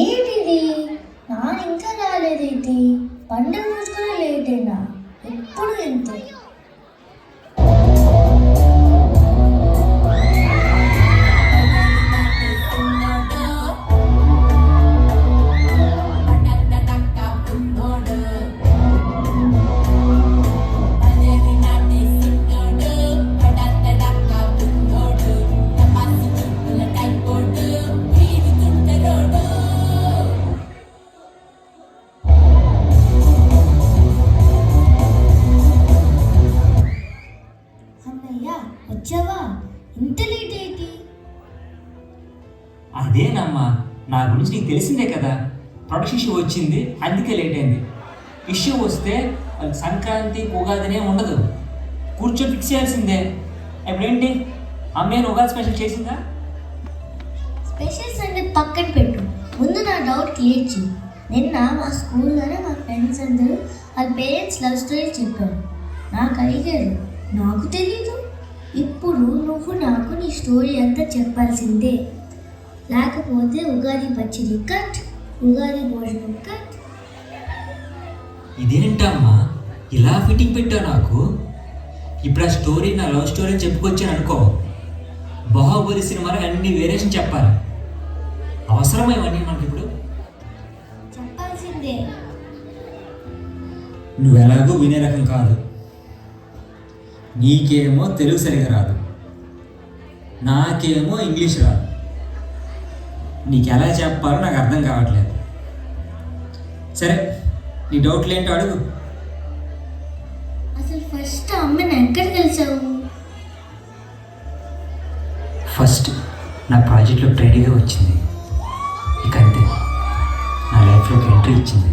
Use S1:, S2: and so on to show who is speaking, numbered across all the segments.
S1: ఏంటిది? నాన్న ఇంకా రాలేదేంటి? పండుగ రోజు కూడా లేటేనా? ఎప్పుడు ఇంతే. వచ్చావా? ఇంత లేట్ ఏంటి?
S2: అదేనమ్మా, నా గురించి నీకు తెలిసిందే కదా. ప్రొడక్షన్ ఇష్యూ వచ్చింది, అందుకే లేట్ అయింది. ఇష్యూ వస్తే సంక్రాంతి ఉగాదినే ఉండదు, కూర్చొని ఫిక్స్ చేయాల్సిందే. ఇప్పుడేంటి, అమ్మేను ఉగాది స్పెషల్ చేసిందా?
S1: స్పెషల్స్ అంటే పక్కన పెట్టు, ముందు నా డౌట్ క్లియర్ చేయి. నిన్న మా స్కూల్లోనే మా ఫ్రెండ్స్ అందరూ వాళ్ళ పేరెంట్స్ లవ్ స్టోరీ చెప్పారు. నాకు అడిగారు, నాకు తెలీదు. ఇప్పుడు నువ్వు నాకు నీ స్టోరీ అంతా చెప్పాల్సిందే, లేకపోతే ఉగాది పచ్చడి కట్, ఉగాది భోజనం కట్.
S2: ఇదేంటమ్మా ఇలా ఫిట్టింగ్ పెట్టావు నాకు? ఇప్పుడు ఆ స్టోరీ నా లవ్ స్టోరీ చెప్పుకొచ్చాను అనుకో, బాహుబలి సినిమాలో అన్ని వేరియేషన్ చెప్పాలి. అవసరమా ఇవన్నీ మనకి? ఇప్పుడు
S1: చెప్పాల్సిందే.
S2: నువ్వు ఎలాగో వినే రకం కాదు, నీకేమో తెలుగు సరిగా రాదు, నాకేమో ఇంగ్లీష్ రాదు. నీకు ఎలా చెప్పాలో నాకు అర్థం కావట్లేదు. సరే, నీ డౌట్లు ఏంటో అడుగు.
S1: అసలు ఫస్ట్ అమ్మని ఎక్కడ కలిసావు?
S2: ఫస్ట్ నా ప్రాజెక్ట్లో ట్రైనింగ్గా వచ్చింది, ఇక అంతే నా లైఫ్లోకి ఎంట్రీ ఇచ్చింది.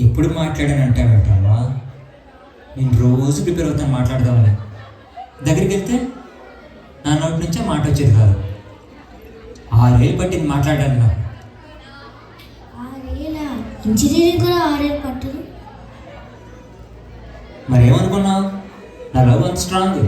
S2: ఎప్పుడు మాట్లాడానంటావేంటమ్మా? నేను రోజు ప్రిపేర్ అవుతాను మాట్లాడదామని. దగ్గరికి వెళ్తే నా నోటి నుంచే మాట వచ్చేది కాదు. 6 ఏళ్ళు పట్టింది మాట్లాడాను. నాకు
S1: 6 ఏళ్ళా? ఇంజనీరింగ్ కూడా 6 ఏళ్ళు పట్టదు.
S2: మరేమనుకున్నావు? నా లవ్ అంత స్ట్రాంగ్.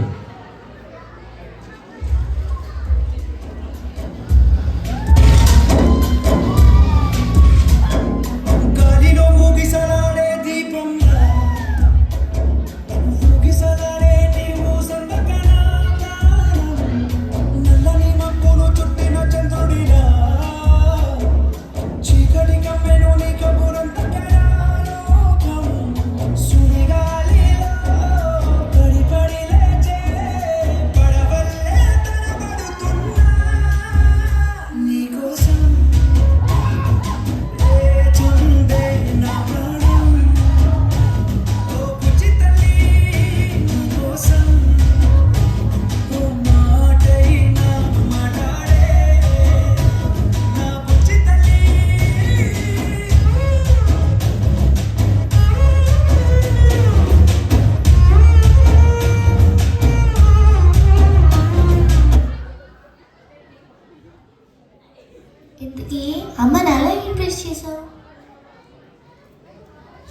S1: ఇంతకీ అమ్మని ఎలా ఇంప్రెస్ చేసావు?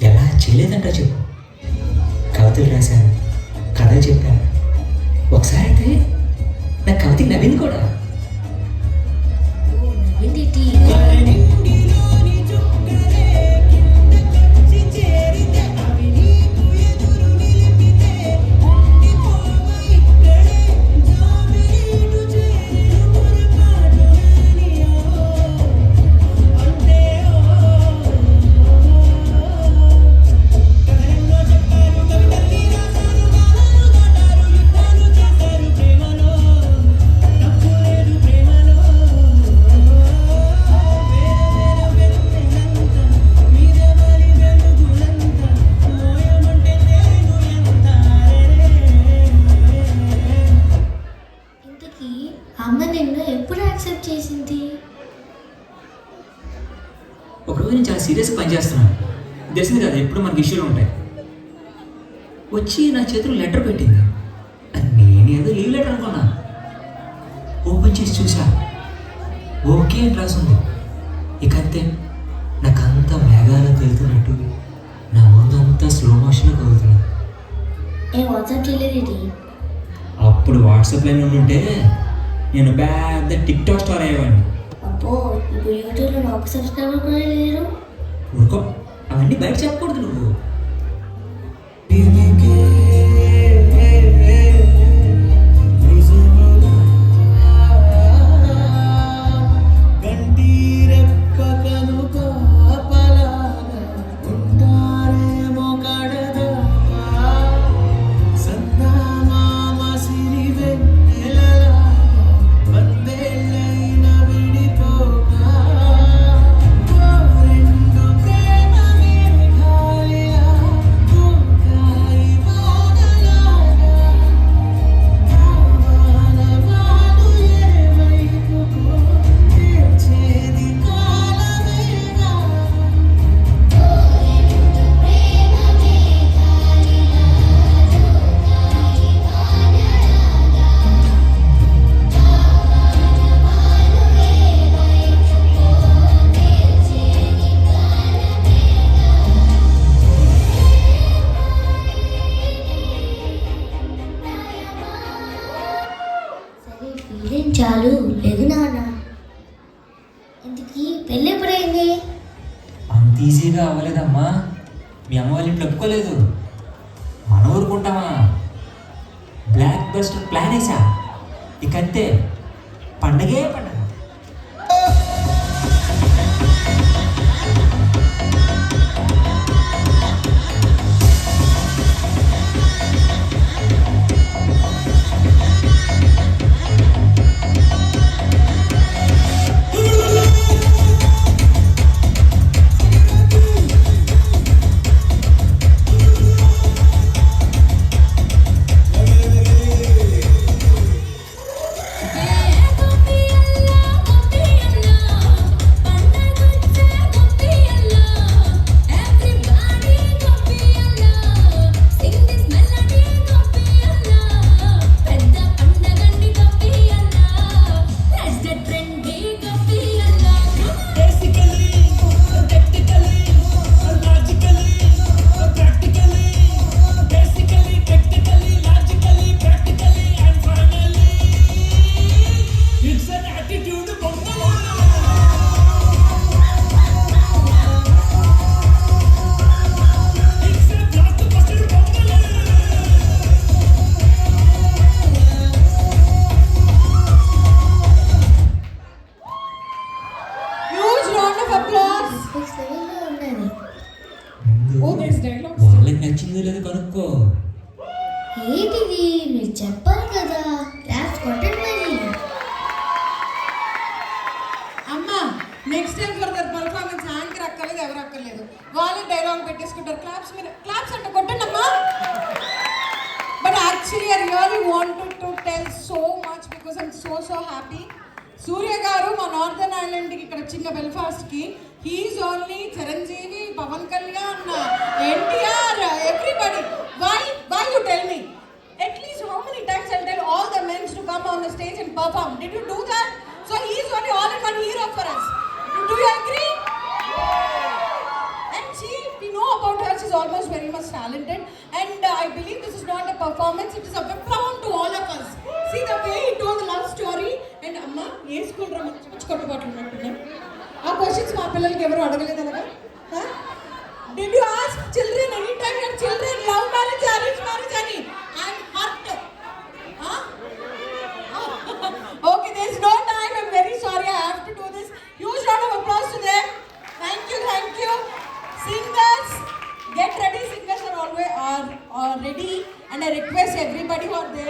S2: ఎలా చేయలేదంట చెప్పు. కవితలు రాశాను, కథలు చెప్పాను. ఒకసారి అయితే నా కవితకి నవ్వింది కూడా. తెలిసింది కదా ఎప్పుడు మనకి ఇష్యూలు ఉంటాయి. వచ్చి నా చేతిలో లెటర్ పెట్టింది. అది నేనేదో లీవ్ లెటర్ అనుకున్నా. ఓపెన్ చేసి చూసా, ఓకే అని రాసింది. ఇక అంతే, నాకంతా మేఘాలు తెలుతున్నట్టు నా ముందంతా స్లో మోషన్లో కదులుతున్నా.
S1: ఏ వాట్సాప్ చేయలేదు.
S2: అప్పుడు వాట్సాప్లో ఉంటే నేను పెద్ద టిక్ టాక్ స్టార్ అయ్యేవాడిని.
S1: అబ్బో, ఇప్పుడు యూట్యూబ్లో నాకు సబ్స్క్రైబర్ కూడా లేరు.
S2: ఊరుకో, అవన్నీ బయట చెప్పకూడదు నువ్వు.
S1: చాలు లేదు నాన్న. ఇంతకీ పెళ్ళి ఎప్పుడైంది?
S2: అంత ఈజీగా అవ్వలేదమ్మా. మీ అమ్మ వాళ్ళ ఇంట్లో ఒప్పుకోలేదు. మనం ఊరుకుంటామా? బ్లాక్ బస్టర్ ప్లాన్ వేసా. ఇక అంతే, పండగే పండగ. వాళ్ళకి నచ్చిందో లేదో కనుక్కో.
S1: ఏంటిది మీరు చెప్పాలి కదా. క్లాస్ కొట్టండి.
S3: అమ్మా, next time further performance anchor అక్కర్లేదు, ఎవరు అక్కర్లేదు. వాళ్ళే డైలాగ్ పెట్టేసుకుంటారు. క్లాప్స్ మీద క్లాప్స్ అంటే కొట్టండి అమ్మా. But actually I really wanted to tell so much because I'm so happy. Surya garu మా నార్థన్ ఐలాండ్కి ఇక్కడ చిన్న బెల్ఫాస్ట్కి he's only Chiranjeevi, Pawan Kalyan, NTR, everybody. Why you tell me? At least how many times I'll tell all the men to come on the stage and perform? Did you do that? So he is only all-in-one hero for us. Do you agree? And we know about her. She's almost very much talented. And I believe this is not a performance. It is a vipravam to all of us. See the way he told the love story. And Amma, A school రా మంచి కొట్టుబాట్లు ఉన్నట్టున్నా. ఆ questions మా పిల్లలకి ఎవరు అడగలేదు అనగా. Did you ask children anytime your children love marriage, arranged marriage ani? I'm hurt. Okay, there's no time. I'm very sorry. I have to do this. Huge round of applause to them. Thank you. Singers, get ready. Singers are always ready, and I request everybody who are there.